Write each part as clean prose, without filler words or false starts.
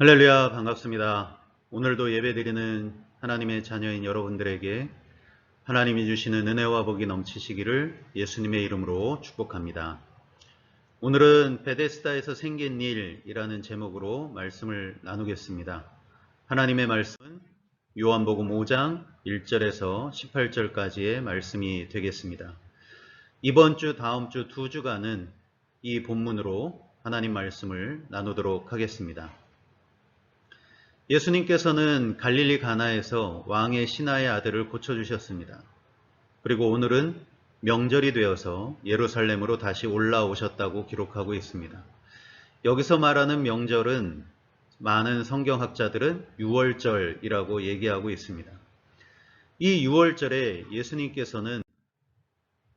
할렐루야, 반갑습니다. 오늘도 예배드리는 하나님의 자녀인 여러분들에게 하나님이 주시는 은혜와 복이 넘치시기를 예수님의 이름으로 축복합니다. 오늘은 베데스다에서 생긴 일이라는 제목으로 말씀을 나누겠습니다. 하나님의 말씀은 요한복음 5장 1절에서 18절까지의 말씀이 되겠습니다. 이번 주, 다음 주 두 주간은 이 본문으로 하나님 말씀을 나누도록 하겠습니다. 예수님께서는 갈릴리 가나에서 왕의 신하의 아들을 고쳐주셨습니다. 그리고 오늘은 명절이 되어서 예루살렘으로 다시 올라오셨다고 기록하고 있습니다. 여기서 말하는 명절은 많은 성경학자들은 유월절이라고 얘기하고 있습니다. 이 유월절에 예수님께서는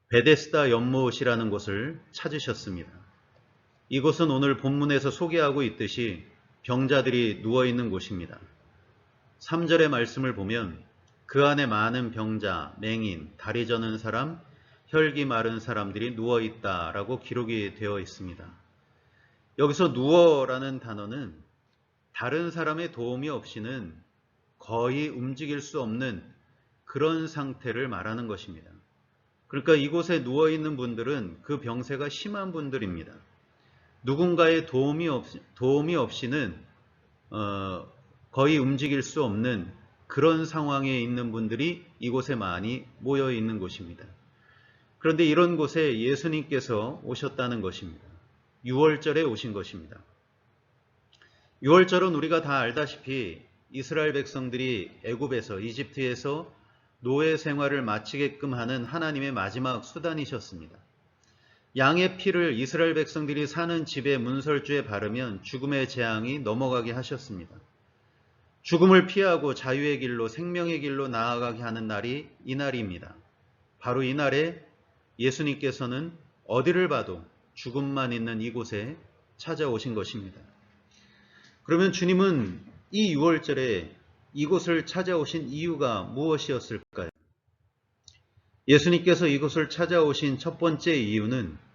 베데스다 연못이라는 곳을 찾으셨습니다. 이곳은 오늘 본문에서 소개하고 있듯이 병자들이 누워있는 곳입니다. 3절의 말씀을 보면 그 안에 많은 병자, 맹인, 다리 저는 사람, 혈기 마른 사람들이 누워있다라고 기록이 되어 있습니다. 여기서 누워라는 단어는 다른 사람의 도움이 없이는 거의 움직일 수 없는 그런 상태를 말하는 것입니다. 그러니까 이곳에 누워있는 분들은 그 병세가 심한 분들입니다. 누군가의 도움이 없이는 거의 움직일 수 없는 그런 상황에 있는 분들이 이곳에 많이 모여 있는 곳입니다. 그런데 이런 곳에 예수님께서 오셨다는 것입니다. 6월절에 오신 것입니다. 6월절은 우리가 다 알다시피 이스라엘 백성들이 애굽에서 이집트에서 노예 생활을 마치게끔 하는 하나님의 마지막 수단이셨습니다. 양의 피를 이스라엘 백성들이 사는 집의 문설주에 바르면 죽음의 재앙이 넘어가게 하셨습니다. 죽음을 피하고 자유의 길로 생명의 길로 나아가게 하는 날이 이 날입니다. 바로 이 날에 예수님께서는 어디를 봐도 죽음만 있는 이곳에 찾아오신 것입니다. 그러면 주님은 이 6월절에 이곳을 찾아오신 이유가 무엇이었을까요? 예수님께서 이곳을 찾아오신 첫 번째 이유는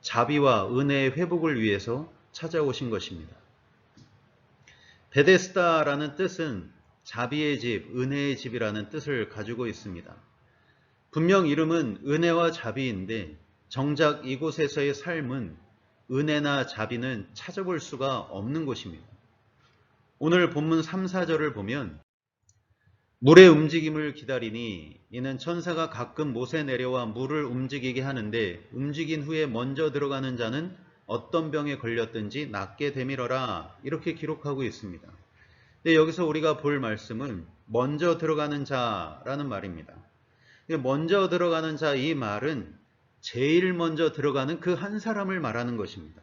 자비와 은혜의 회복을 위해서 찾아오신 것입니다. 베데스다라는 뜻은 자비의 집, 은혜의 집이라는 뜻을 가지고 있습니다. 분명 이름은 은혜와 자비인데 정작 이곳에서의 삶은 은혜나 자비는 찾아볼 수가 없는 곳입니다. 오늘 본문 3, 4절을 보면 물의 움직임을 기다리니 이는 천사가 가끔 못에 내려와 물을 움직이게 하는데 움직인 후에 먼저 들어가는 자는 어떤 병에 걸렸든지 낫게 되밀어라, 이렇게 기록하고 있습니다. 근데 여기서 우리가 볼 말씀은 먼저 들어가는 자라는 말입니다. 먼저 들어가는 자, 이 말은 제일 먼저 들어가는 그 한 사람을 말하는 것입니다.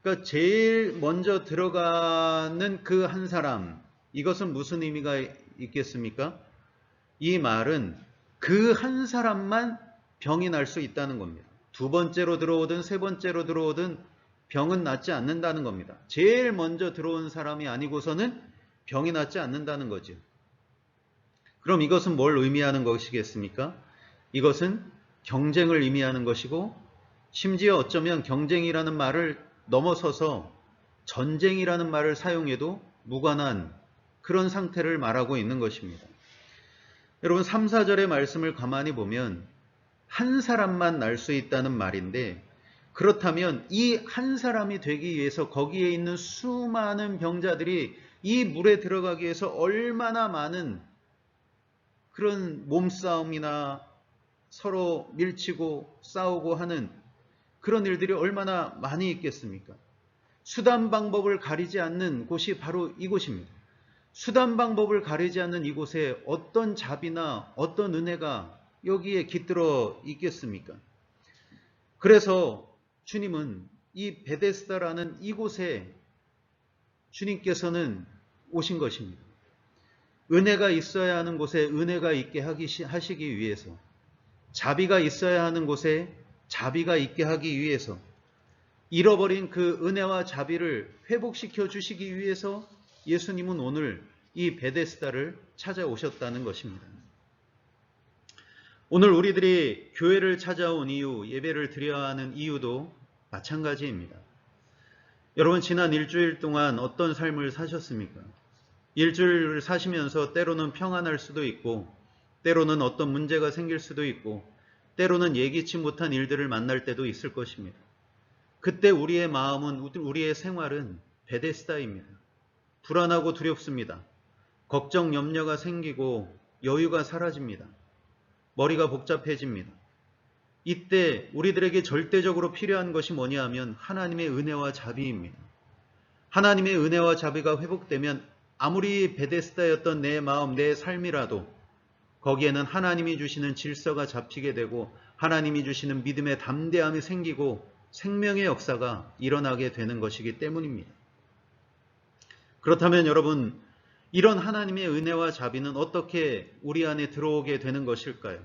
그러니까 제일 먼저 들어가는 그 한 사람, 이것은 무슨 의미가 있겠습니까? 이 말은 그 한 사람만 병이 날 수 있다는 겁니다. 두 번째로 들어오든 세 번째로 들어오든 병은 낫지 않는다는 겁니다. 제일 먼저 들어온 사람이 아니고서는 병이 낫지 않는다는 거죠. 그럼 이것은 뭘 의미하는 것이겠습니까? 이것은 경쟁을 의미하는 것이고, 심지어 어쩌면 경쟁이라는 말을 넘어서서 전쟁이라는 말을 사용해도 무관한 그런 상태를 말하고 있는 것입니다. 여러분, 3, 4절의 말씀을 가만히 보면 한 사람만 날 수 있다는 말인데, 그렇다면 이 한 사람이 되기 위해서 거기에 있는 수많은 병자들이 이 물에 들어가기 위해서 얼마나 많은 그런 몸싸움이나 서로 밀치고 싸우고 하는 그런 일들이 얼마나 많이 있겠습니까? 수단 방법을 가리지 않는 곳이 바로 이곳입니다. 수단 방법을 가리지 않는 이곳에 어떤 자비나 어떤 은혜가 여기에 깃들어 있겠습니까? 그래서 주님은 이 베데스다라는 이곳에 주님께서는 오신 것입니다. 은혜가 있어야 하는 곳에 은혜가 있게 하시기 위해서, 자비가 있어야 하는 곳에 자비가 있게 하기 위해서, 잃어버린 그 은혜와 자비를 회복시켜 주시기 위해서 예수님은 오늘 이 베데스다를 찾아오셨다는 것입니다. 오늘 우리들이 교회를 찾아온 이유, 예배를 드려야 하는 이유도 마찬가지입니다. 여러분, 지난 일주일 동안 어떤 삶을 사셨습니까? 일주일을 사시면서 때로는 평안할 수도 있고, 때로는 어떤 문제가 생길 수도 있고, 때로는 예기치 못한 일들을 만날 때도 있을 것입니다. 그때 우리의 마음은, 우리의 생활은 베데스다입니다. 불안하고 두렵습니다. 걱정, 염려가 생기고 여유가 사라집니다. 머리가 복잡해집니다. 이때 우리들에게 절대적으로 필요한 것이 뭐냐 하면 하나님의 은혜와 자비입니다. 하나님의 은혜와 자비가 회복되면 아무리 베데스다였던 내 마음, 내 삶이라도 거기에는 하나님이 주시는 질서가 잡히게 되고 하나님이 주시는 믿음의 담대함이 생기고 생명의 역사가 일어나게 되는 것이기 때문입니다. 그렇다면 여러분, 이런 하나님의 은혜와 자비는 어떻게 우리 안에 들어오게 되는 것일까요?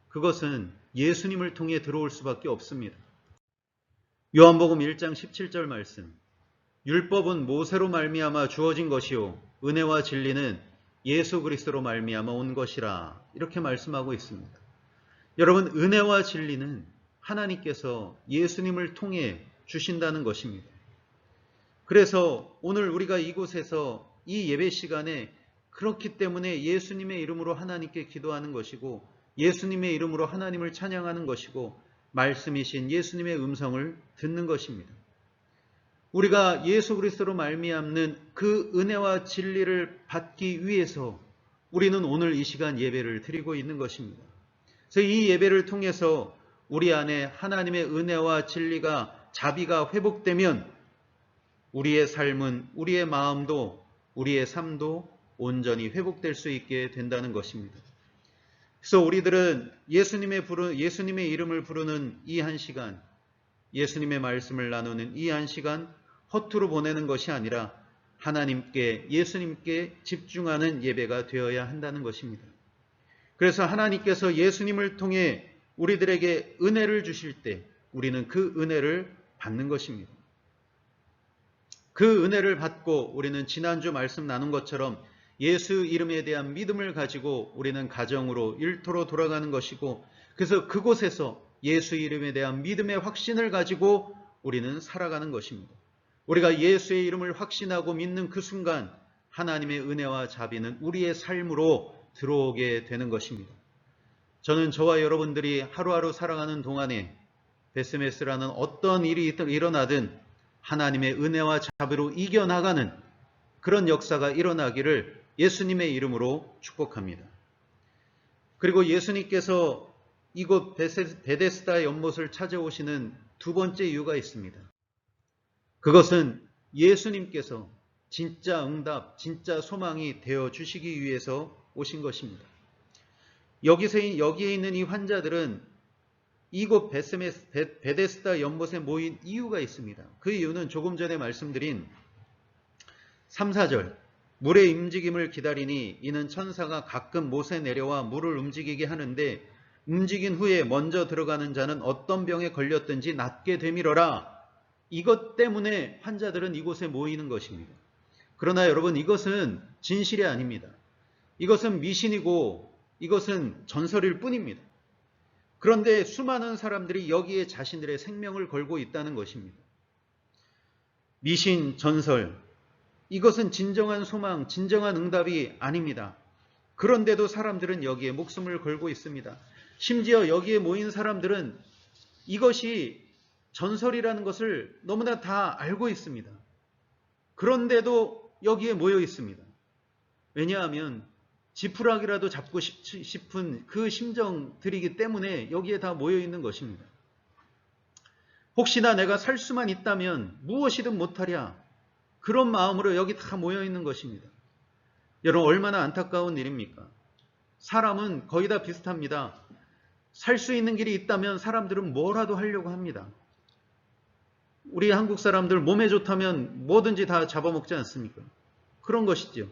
그것은 예수님을 통해 들어올 수밖에 없습니다. 요한복음 1장 17절 말씀, 율법은 모세로 말미암아 주어진 것이요 은혜와 진리는 예수 그리스도로 말미암아 온 것이라, 이렇게 말씀하고 있습니다. 여러분, 은혜와 진리는 하나님께서 예수님을 통해 주신다는 것입니다. 그래서 오늘 우리가 이곳에서 이 예배 시간에 그렇기 때문에 예수님의 이름으로 하나님께 기도하는 것이고 예수님의 이름으로 하나님을 찬양하는 것이고 말씀이신 예수님의 음성을 듣는 것입니다. 우리가 예수 그리스도로 말미암는 그 은혜와 진리를 받기 위해서 우리는 오늘 이 시간 예배를 드리고 있는 것입니다. 그래서 이 예배를 통해서 우리 안에 하나님의 은혜와 진리가, 자비가 회복되면 우리의 삶은, 우리의 마음도, 우리의 삶도 온전히 회복될 수 있게 된다는 것입니다. 그래서 우리들은 예수님의 이름을 부르는 이 한 시간, 예수님의 말씀을 나누는 이 한 시간 허투루 보내는 것이 아니라 하나님께, 예수님께 집중하는 예배가 되어야 한다는 것입니다. 그래서 하나님께서 예수님을 통해 우리들에게 은혜를 주실 때 우리는 그 은혜를 받는 것입니다. 그 은혜를 받고 우리는 지난주 말씀 나눈 것처럼 예수 이름에 대한 믿음을 가지고 우리는 가정으로, 일터로 돌아가는 것이고, 그래서 그곳에서 예수 이름에 대한 믿음의 확신을 가지고 우리는 살아가는 것입니다. 우리가 예수의 이름을 확신하고 믿는 그 순간 하나님의 은혜와 자비는 우리의 삶으로 들어오게 되는 것입니다. 저는 저와 여러분들이 하루하루 살아가는 동안에 베스메스라는 어떤 일이 일어나든 하나님의 은혜와 자비로 이겨나가는 그런 역사가 일어나기를 예수님의 이름으로 축복합니다. 그리고 예수님께서 이곳 베데스다 연못을 찾아오시는 두 번째 이유가 있습니다. 그것은 예수님께서 진짜 응답, 진짜 소망이 되어 주시기 위해서 오신 것입니다. 여기에 있는 이 환자들은 이곳 베데스다 연못에 모인 이유가 있습니다. 그 이유는 조금 전에 말씀드린 3, 4절, 물의 움직임을 기다리니 이는 천사가 가끔 못에 내려와 물을 움직이게 하는데 움직인 후에 먼저 들어가는 자는 어떤 병에 걸렸든지 낫게 되밀어라. 이것 때문에 환자들은 이곳에 모이는 것입니다. 그러나 여러분, 이것은 진실이 아닙니다. 이것은 미신이고 이것은 전설일 뿐입니다. 그런데 수많은 사람들이 여기에 자신들의 생명을 걸고 있다는 것입니다. 미신, 전설, 이것은 진정한 소망, 진정한 응답이 아닙니다. 그런데도 사람들은 여기에 목숨을 걸고 있습니다. 심지어 여기에 모인 사람들은 이것이 전설이라는 것을 너무나 다 알고 있습니다. 그런데도 여기에 모여 있습니다. 왜냐하면 지푸라기라도 잡고 싶은 그 심정들이기 때문에 여기에 다 모여 있는 것입니다. 혹시나 내가 살 수만 있다면 무엇이든 못하랴, 그런 마음으로 여기 다 모여 있는 것입니다. 여러분, 얼마나 안타까운 일입니까? 사람은 거의 다 비슷합니다. 살 수 있는 길이 있다면 사람들은 뭐라도 하려고 합니다. 우리 한국 사람들 몸에 좋다면 뭐든지 다 잡아먹지 않습니까? 그런 것이죠.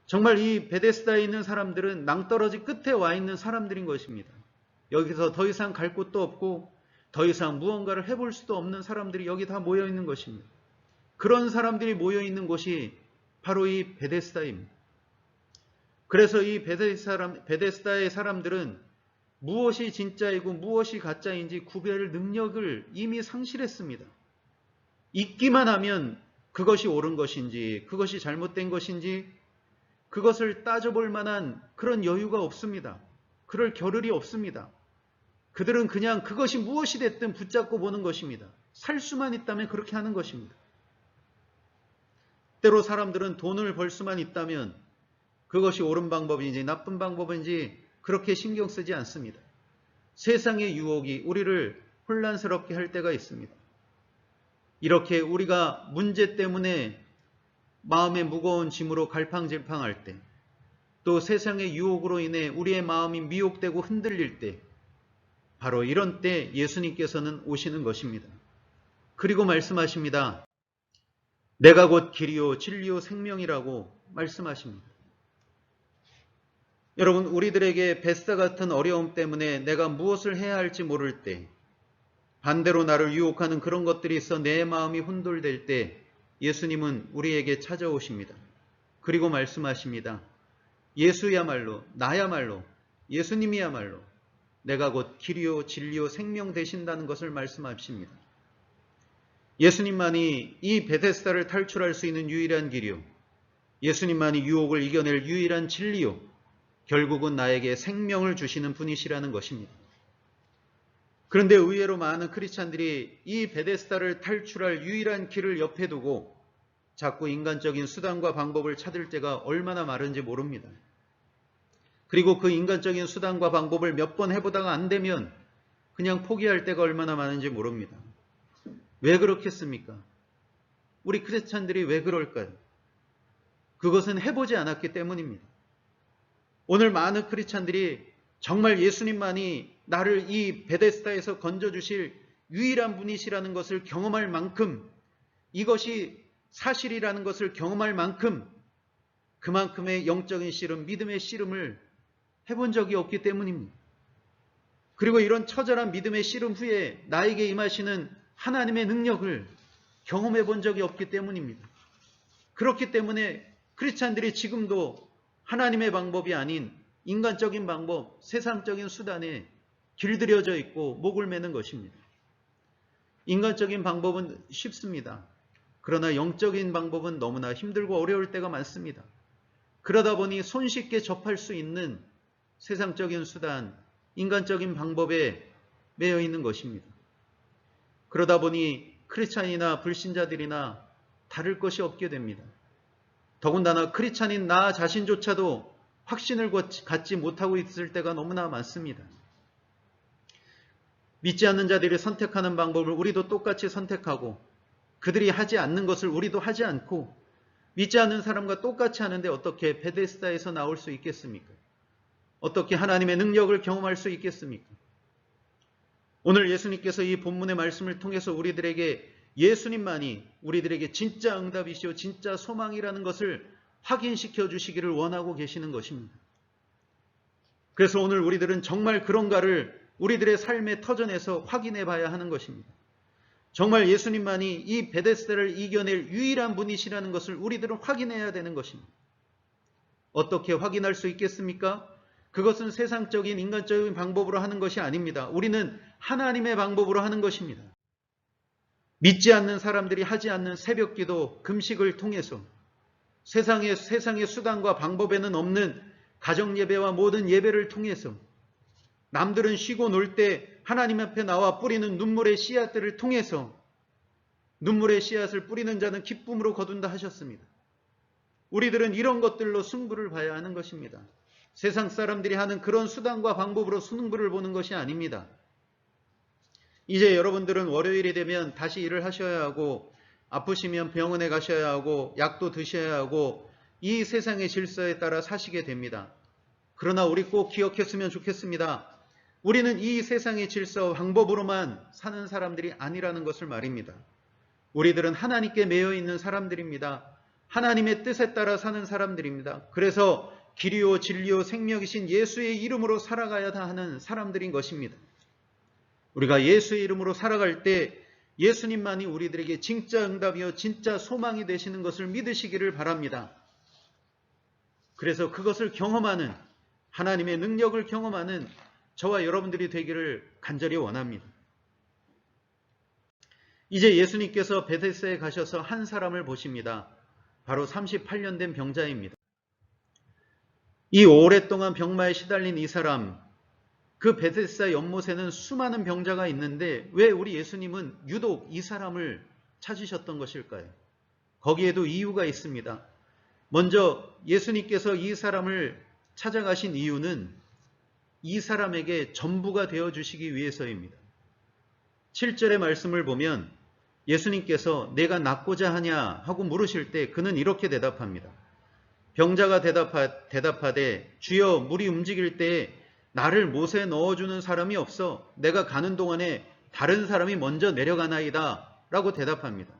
정말 이 베데스다에 있는 사람들은 낭떠러지 끝에 와 있는 사람들인 것입니다. 여기서 더 이상 갈 곳도 없고 더 이상 무언가를 해볼 수도 없는 사람들이 여기 다 모여 있는 것입니다. 그런 사람들이 모여 있는 곳이 바로 이 베데스다입니다. 그래서 이 베데스다의 사람들은 무엇이 진짜이고 무엇이 가짜인지 구별 능력을 이미 상실했습니다. 있기만 하면 그것이 옳은 것인지 그것이 잘못된 것인지 그것을 따져볼 만한 그런 여유가 없습니다. 그럴 겨를이 없습니다. 그들은 그냥 그것이 무엇이 됐든 붙잡고 보는 것입니다. 살 수만 있다면 그렇게 하는 것입니다. 때로 사람들은 돈을 벌 수만 있다면 그것이 옳은 방법인지 나쁜 방법인지 그렇게 신경 쓰지 않습니다. 세상의 유혹이 우리를 혼란스럽게 할 때가 있습니다. 이렇게 우리가 문제 때문에 마음의 무거운 짐으로 갈팡질팡할 때, 또 세상의 유혹으로 인해 우리의 마음이 미혹되고 흔들릴 때, 바로 이런 때 예수님께서는 오시는 것입니다. 그리고 말씀하십니다. 내가 곧 길이요 진리요 생명이라고 말씀하십니다. 여러분, 우리들에게 벳사 같은 어려움 때문에 내가 무엇을 해야 할지 모를 때, 반대로 나를 유혹하는 그런 것들이 있어 내 마음이 혼돌될 때 예수님은 우리에게 찾아오십니다. 그리고 말씀하십니다. 예수야말로, 나야말로, 예수님이야말로 내가 곧 길이요 진리요 생명 되신다는 것을 말씀하십니다. 예수님만이 이 베데스다를 탈출할 수 있는 유일한 길이요, 예수님만이 유혹을 이겨낼 유일한 진리요, 결국은 나에게 생명을 주시는 분이시라는 것입니다. 그런데 의외로 많은 크리스찬들이 이 베데스다를 탈출할 유일한 길을 옆에 두고 자꾸 인간적인 수단과 방법을 찾을 때가 얼마나 많은지 모릅니다. 그리고 그 인간적인 수단과 방법을 몇 번 해보다가 안 되면 그냥 포기할 때가 얼마나 많은지 모릅니다. 왜 그렇겠습니까? 우리 크리스찬들이 왜 그럴까요? 그것은 해보지 않았기 때문입니다. 오늘 많은 크리스찬들이 정말 예수님만이 나를 이 베데스다에서 건져주실 유일한 분이시라는 것을 경험할 만큼, 이것이 사실이라는 것을 경험할 만큼 그만큼의 영적인 씨름, 믿음의 씨름을 해본 적이 없기 때문입니다. 그리고 이런 처절한 믿음의 씨름 후에 나에게 임하시는 하나님의 능력을 경험해 본 적이 없기 때문입니다. 그렇기 때문에 크리스찬들이 지금도 하나님의 방법이 아닌 인간적인 방법, 세상적인 수단에 길들여져 있고 목을 매는 것입니다. 인간적인 방법은 쉽습니다. 그러나 영적인 방법은 너무나 힘들고 어려울 때가 많습니다. 그러다 보니 손쉽게 접할 수 있는 세상적인 수단, 인간적인 방법에 매여 있는 것입니다. 그러다 보니 크리스찬이나 불신자들이나 다를 것이 없게 됩니다. 더군다나 크리스찬인 나 자신조차도 확신을 갖지 못하고 있을 때가 너무나 많습니다. 믿지 않는 자들이 선택하는 방법을 우리도 똑같이 선택하고, 그들이 하지 않는 것을 우리도 하지 않고, 믿지 않는 사람과 똑같이 하는데 어떻게 베데스다에서 나올 수 있겠습니까? 어떻게 하나님의 능력을 경험할 수 있겠습니까? 오늘 예수님께서 이 본문의 말씀을 통해서 우리들에게 예수님만이 우리들에게 진짜 응답이시오, 진짜 소망이라는 것을 확인시켜 주시기를 원하고 계시는 것입니다. 그래서 오늘 우리들은 정말 그런가를 우리들의 삶의 터전에서 확인해 봐야 하는 것입니다. 정말 예수님만이 이 베데스다를 이겨낼 유일한 분이시라는 것을 우리들은 확인해야 되는 것입니다. 어떻게 확인할 수 있겠습니까? 그것은 세상적인 인간적인 방법으로 하는 것이 아닙니다. 우리는 하나님의 방법으로 하는 것입니다. 믿지 않는 사람들이 하지 않는 새벽기도, 금식을 통해서 세상의 수단과 방법에는 없는 가정예배와 모든 예배를 통해서 남들은 쉬고 놀 때 하나님 앞에 나와 뿌리는 눈물의 씨앗들을 통해서 눈물의 씨앗을 뿌리는 자는 기쁨으로 거둔다 하셨습니다. 우리들은 이런 것들로 승부를 봐야 하는 것입니다. 세상 사람들이 하는 그런 수단과 방법으로 승부를 보는 것이 아닙니다. 이제 여러분들은 월요일이 되면 다시 일을 하셔야 하고, 아프시면 병원에 가셔야 하고, 약도 드셔야 하고, 이 세상의 질서에 따라 사시게 됩니다. 그러나 우리 꼭 기억했으면 좋겠습니다. 우리는 이 세상의 질서 방법으로만 사는 사람들이 아니라는 것을 말입니다. 우리들은 하나님께 매여 있는 사람들입니다. 하나님의 뜻에 따라 사는 사람들입니다. 그래서 길이요 진리요 생명이신 예수의 이름으로 살아가야 하는 사람들인 것입니다. 우리가 예수의 이름으로 살아갈 때 예수님만이 우리들에게 진짜 응답이요 진짜 소망이 되시는 것을 믿으시기를 바랍니다. 그래서 그것을 경험하는, 하나님의 능력을 경험하는 저와 여러분들이 되기를 간절히 원합니다. 이제 예수님께서 베데스다에 가셔서 한 사람을 보십니다. 바로 38년 된 병자입니다. 이 오랫동안 병마에 시달린 이 사람, 그 베데스다 연못에는 수많은 병자가 있는데 왜 우리 예수님은 유독 이 사람을 찾으셨던 것일까요? 거기에도 이유가 있습니다. 먼저 예수님께서 이 사람을 찾아가신 이유는 이 사람에게 전부가 되어주시기 위해서입니다. 7절의 말씀을 보면 예수님께서 내가 낫고자 하냐 하고 물으실 때 그는 이렇게 대답합니다. 병자가 대답하되 주여 물이 움직일 때에 나를 못에 넣어주는 사람이 없어 내가 가는 동안에 다른 사람이 먼저 내려가나이다 라고 대답합니다.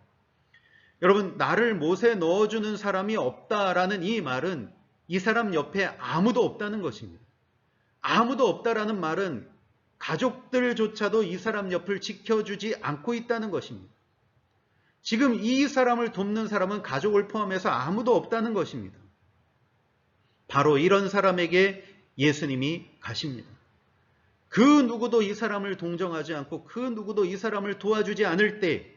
여러분, 나를 못에 넣어주는 사람이 없다라는 이 말은 이 사람 옆에 아무도 없다는 것입니다. 아무도 없다라는 말은 가족들조차도 이 사람 옆을 지켜주지 않고 있다는 것입니다. 지금 이 사람을 돕는 사람은 가족을 포함해서 아무도 없다는 것입니다. 바로 이런 사람에게 예수님이 가십니다. 그 누구도 이 사람을 동정하지 않고 그 누구도 이 사람을 도와주지 않을 때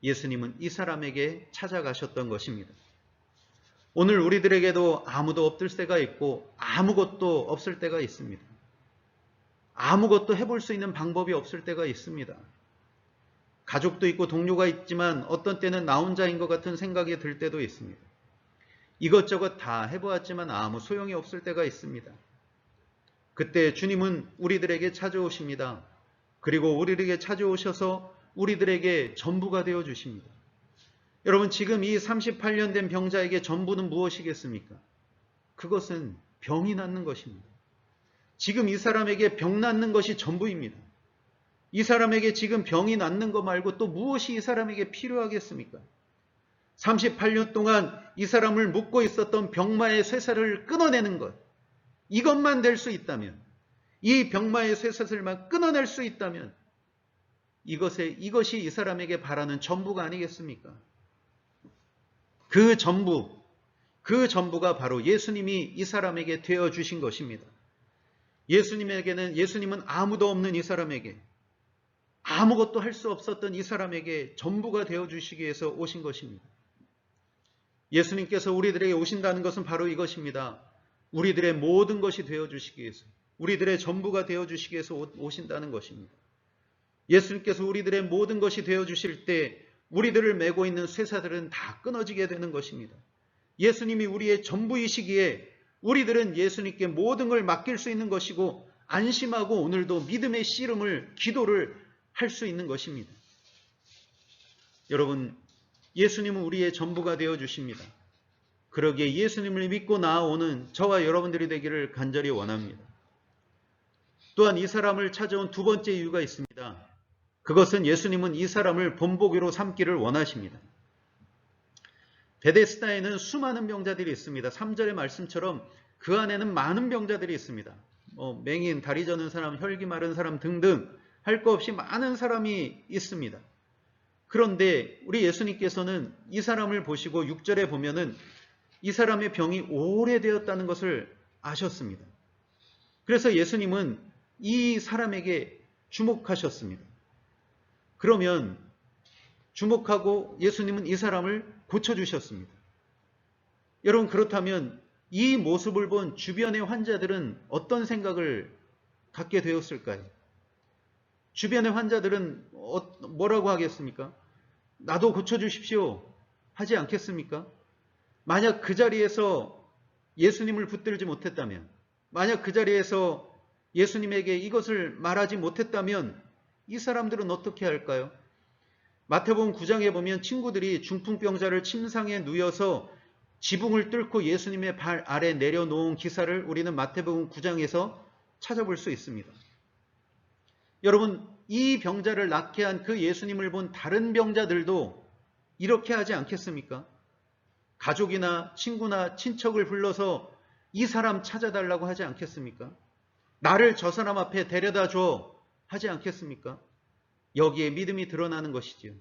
예수님은 이 사람에게 찾아가셨던 것입니다. 오늘 우리들에게도 아무도 없을 때가 있고 아무것도 없을 때가 있습니다. 아무것도 해볼 수 있는 방법이 없을 때가 있습니다. 가족도 있고 동료가 있지만 어떤 때는 나 혼자인 것 같은 생각이 들 때도 있습니다. 이것저것 다 해보았지만 아무 소용이 없을 때가 있습니다. 그때 주님은 우리들에게 찾아오십니다. 그리고 우리에게 찾아오셔서 우리들에게 전부가 되어 주십니다. 여러분, 지금 이 38년 된 병자에게 전부는 무엇이겠습니까? 그것은 병이 낫는 것입니다. 지금 이 사람에게 병 낫는 것이 전부입니다. 이 사람에게 지금 병이 낫는 것 말고 또 무엇이 이 사람에게 필요하겠습니까? 38년 동안 이 사람을 묶고 있었던 병마의 쇠사슬을 끊어내는 것, 이것만 될 수 있다면, 이 병마의 쇠사슬만 끊어낼 수 있다면 이것이 이 사람에게 바라는 전부가 아니겠습니까? 그 전부가 바로 예수님이 이 사람에게 되어주신 것입니다. 예수님은 아무도 없는 이 사람에게, 아무것도 할 수 없었던 이 사람에게 전부가 되어주시기 위해서 오신 것입니다. 예수님께서 우리들에게 오신다는 것은 바로 이것입니다. 우리들의 모든 것이 되어주시기 위해서, 우리들의 전부가 되어주시기 위해서 오신다는 것입니다. 예수님께서 우리들의 모든 것이 되어주실 때 우리들을 메고 있는 쇠사들은 다 끊어지게 되는 것입니다. 예수님이 우리의 전부이시기에 우리들은 예수님께 모든 걸 맡길 수 있는 것이고 안심하고 오늘도 믿음의 씨름을, 기도를 할 수 있는 것입니다. 여러분, 예수님은 우리의 전부가 되어주십니다. 그러기에 예수님을 믿고 나아오는 저와 여러분들이 되기를 간절히 원합니다. 또한 이 사람을 찾아온 두 번째 이유가 있습니다. 그것은 예수님은 이 사람을 본보기로 삼기를 원하십니다. 베데스다에는 수많은 병자들이 있습니다. 3절의 말씀처럼 그 안에는 많은 병자들이 있습니다. 맹인, 다리 저는 사람, 혈기 마른 사람 등등 할 것 없이 많은 사람이 있습니다. 그런데 우리 예수님께서는 이 사람을 보시고 6절에 보면은 이 사람의 병이 오래되었다는 것을 아셨습니다. 그래서 예수님은 이 사람에게 주목하셨습니다. 그러면 주목하고 예수님은 이 사람을 고쳐주셨습니다. 여러분, 그렇다면 이 모습을 본 주변의 환자들은 어떤 생각을 갖게 되었을까요? 주변의 환자들은 뭐라고 하겠습니까? 나도 고쳐주십시오 하지 않겠습니까? 만약 그 자리에서 예수님을 붙들지 못했다면, 만약 그 자리에서 예수님에게 이것을 말하지 못했다면 이 사람들은 어떻게 할까요? 마태복음 9장에 보면 친구들이 중풍병자를 침상에 누워서 지붕을 뚫고 예수님의 발 아래 내려놓은 기사를 우리는 마태복음 9장에서 찾아볼 수 있습니다. 여러분, 이 병자를 낫게 한 그 예수님을 본 다른 병자들도 이렇게 하지 않겠습니까? 가족이나 친구나 친척을 불러서 이 사람 찾아달라고 하지 않겠습니까? 나를 저 사람 앞에 데려다 줘 하지 않겠습니까? 여기에 믿음이 드러나는 것이지요.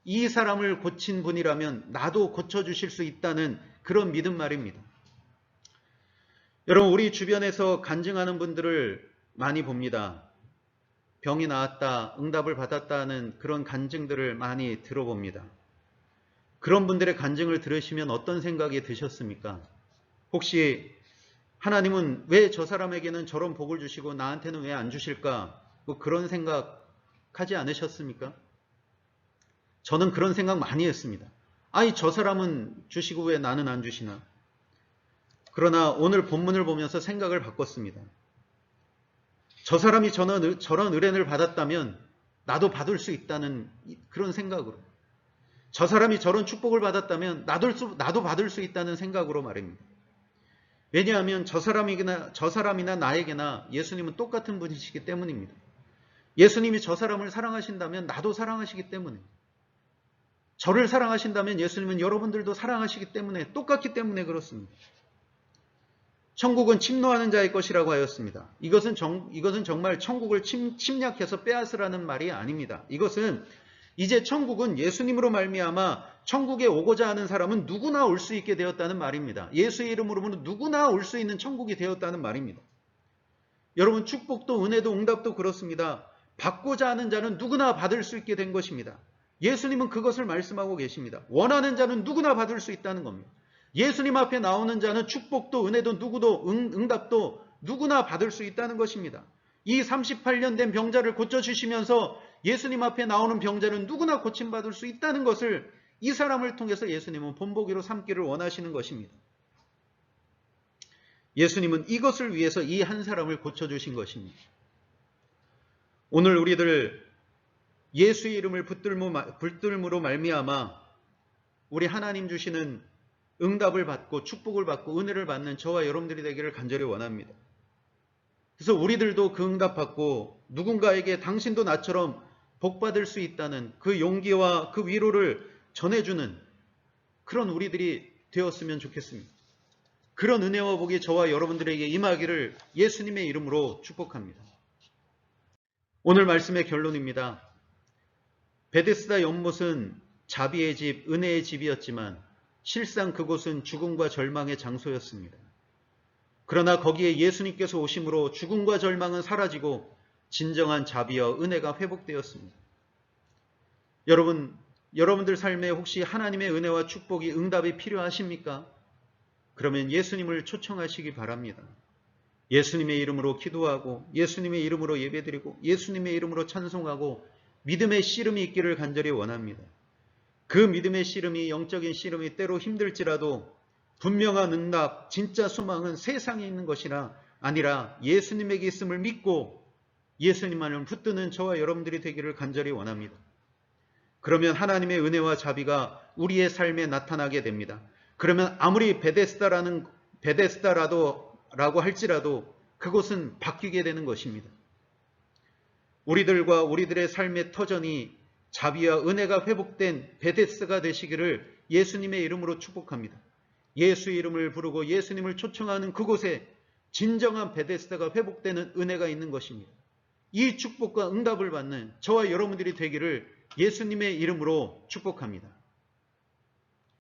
이 사람을 고친 분이라면 나도 고쳐주실 수 있다는 그런 믿음 말입니다. 여러분, 우리 주변에서 간증하는 분들을 많이 봅니다. 병이 나았다, 응답을 받았다는 그런 간증들을 많이 들어봅니다. 그런 분들의 간증을 들으시면 어떤 생각이 드셨습니까? 혹시 하나님은 왜 저 사람에게는 저런 복을 주시고 나한테는 왜 안 주실까? 뭐 그런 생각하지 않으셨습니까? 저는 그런 생각 많이 했습니다. 아니, 저 사람은 주시고 왜 나는 안 주시나? 그러나 오늘 본문을 보면서 생각을 바꿨습니다. 저 사람이 저런 은혜를 받았다면 나도 받을 수 있다는 그런 생각으로, 저 사람이 저런 축복을 받았다면 나도 받을 수 있다는 생각으로 말입니다. 왜냐하면 저 사람이나 나에게나 예수님은 똑같은 분이시기 때문입니다. 예수님이 저 사람을 사랑하신다면 나도 사랑하시기 때문에, 저를 사랑하신다면 예수님은 여러분들도 사랑하시기 때문에, 똑같기 때문에 그렇습니다. 천국은 침노하는 자의 것이라고 하였습니다. 이것은 정말 천국을 침략해서 빼앗으라는 말이 아닙니다. 이것은 이제 천국은 예수님으로 말미암아 천국에 오고자 하는 사람은 누구나 올 수 있게 되었다는 말입니다. 예수의 이름으로 누구나 올 수 있는 천국이 되었다는 말입니다. 여러분, 축복도 은혜도 응답도 그렇습니다. 받고자 하는 자는 누구나 받을 수 있게 된 것입니다. 예수님은 그것을 말씀하고 계십니다. 원하는 자는 누구나 받을 수 있다는 겁니다. 예수님 앞에 나오는 자는 축복도 은혜도 응답도 누구나 받을 수 있다는 것입니다. 이 38년 된 병자를 고쳐주시면서 예수님 앞에 나오는 병자는 누구나 고침받을 수 있다는 것을 이 사람을 통해서 예수님은 본보기로 삼기를 원하시는 것입니다. 예수님은 이것을 위해서 이 한 사람을 고쳐주신 것입니다. 오늘 우리들 예수의 이름을 붙들므로 말미암아 우리 하나님 주시는 응답을 받고 축복을 받고 은혜를 받는 저와 여러분들이 되기를 간절히 원합니다. 그래서 우리들도 그 응답 받고 누군가에게 당신도 나처럼 복 받을 수 있다는 그 용기와 그 위로를 전해주는 그런 우리들이 되었으면 좋겠습니다. 그런 은혜와 복이 저와 여러분들에게 임하기를 예수님의 이름으로 축복합니다. 오늘 말씀의 결론입니다. 베데스다 연못은 자비의 집, 은혜의 집이었지만 실상 그곳은 죽음과 절망의 장소였습니다. 그러나 거기에 예수님께서 오심으로 죽음과 절망은 사라지고 진정한 자비와 은혜가 회복되었습니다. 여러분들 삶에 혹시 하나님의 은혜와 축복이 응답이 필요하십니까? 그러면 예수님을 초청하시기 바랍니다. 예수님의 이름으로 기도하고 예수님의 이름으로 예배드리고 예수님의 이름으로 찬송하고 믿음의 씨름이 있기를 간절히 원합니다. 그 믿음의 씨름이 영적인 씨름이 때로 힘들지라도 분명한 응답, 진짜 소망은 세상에 있는 것이나 아니라 예수님에게 있음을 믿고 예수님만을 붙드는 저와 여러분들이 되기를 간절히 원합니다. 그러면 하나님의 은혜와 자비가 우리의 삶에 나타나게 됩니다. 그러면 아무리 베데스다라고 할지라도 그곳은 바뀌게 되는 것입니다. 우리들과 우리들의 삶의 터전이 자비와 은혜가 회복된 베데스다가 되시기를 예수님의 이름으로 축복합니다. 예수의 이름을 부르고 예수님을 초청하는 그곳에 진정한 베데스다가 회복되는 은혜가 있는 것입니다. 이 축복과 응답을 받는 저와 여러분들이 되기를 예수님의 이름으로 축복합니다.